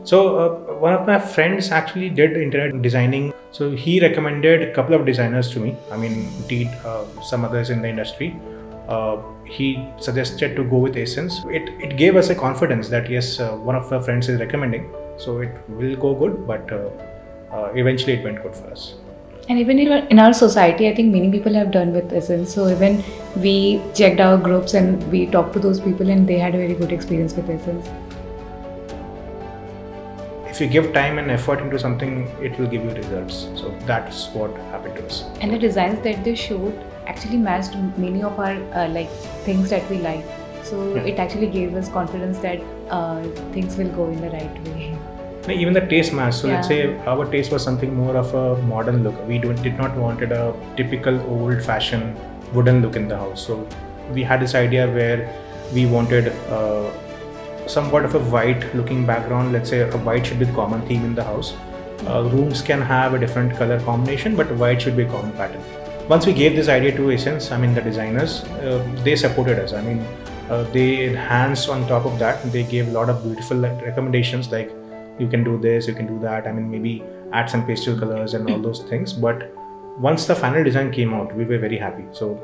One of my friends actually did internet designing. So he recommended a couple of designers to me. I mean, did some others in the industry. He suggested to go with Asense. It gave us a confidence that yes, one of our friends is recommending, so it will go good. But eventually, it went good for us. And even in our society, I think many people have done with Essence. So even we checked our groups and we talked to those people and they had a very good experience with Essence. If you give time and effort into something, it will give you results. So that's what happened to us. And the designs that they showed actually matched many of our things that we like. So it actually gave us confidence that things will go in the right way. Even the taste match. So let's say our taste was something more of a modern look. We did not wanted a typical old-fashioned wooden look in the house. So we had this idea where we wanted somewhat of a white-looking background. Let's say a white should be the common theme in the house. Rooms can have a different color combination, but white should be a common pattern. Once we gave this idea to Asense, I mean the designers, they supported us. I mean, they enhanced on top of that. They gave a lot of beautiful recommendations like, you can do this, you can do that. I mean, maybe add some pastel colors and all those things. But once the final design came out, we were very happy. So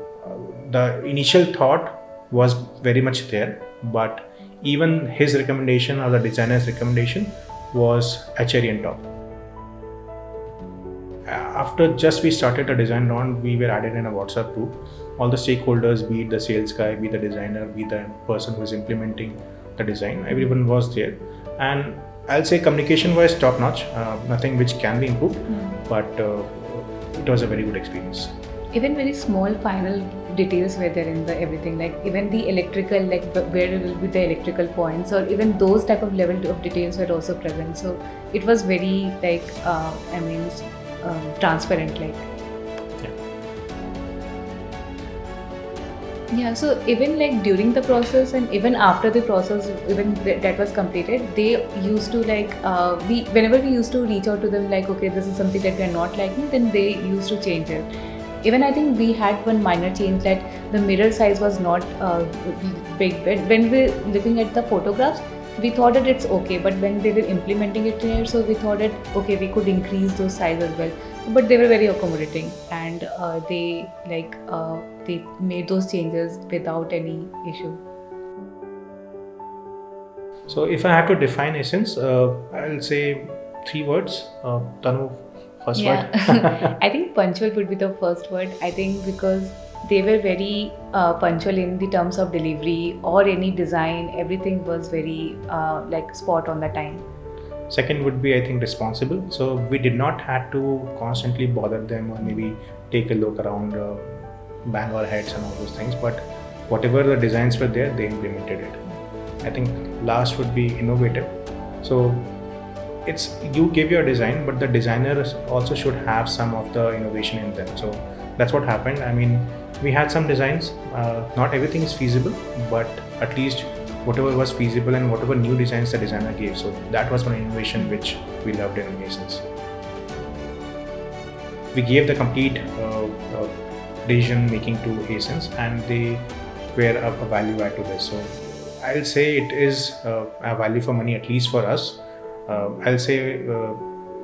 the initial thought was very much there, but even his recommendation or the designer's recommendation was a cherry on top. After just we started a design round, we were added in a WhatsApp group. All the stakeholders, be it the sales guy, be the designer, be the person who is implementing the design, everyone was there. And I'll say communication was top notch, nothing which can be improved, but it was a very good experience. Even very small final details were there in the everything, like even the electrical, like where will be the electrical points, or even those type of level of details were also present. So it was very transparent, like. Yeah, so even like during the process and even after the process, even that was completed, they used to whenever we used to reach out to them like, okay, this is something that we are not liking, then they used to change it. Even I think we had one minor change, that the mirror size was not big. When we were looking at the photographs, we thought that it's okay, but when they were implementing it here, so we thought that okay, we could increase those size as well. But they were very accommodating, and they made those changes without any issue. So if I have to define Asense, I'll say 3 words. Tanu, first word. I think punctual would be the first word. I think because they were very punctual in the terms of delivery or any design. Everything was very spot on the time. Second would be, I think, responsible. So we did not have to constantly bother them or maybe take a look around, bang our heads and all those things. But whatever the designs were there, they implemented it. I think last would be innovative. So it's, you give your design, but the designers also should have some of the innovation in them. So that's what happened. I mean, we had some designs. Not everything is feasible, but at least whatever was feasible and whatever new designs the designer gave. So that was one innovation which we loved in Asense. We gave the complete decision making to Asense, and they were a value add to this. So I'll say it is a value for money, at least for us. I'll say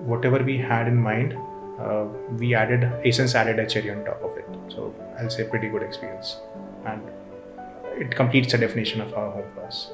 whatever we had in mind, Asense added a cherry on top of it. So I'll say pretty good experience, and it completes the definition of our home for us.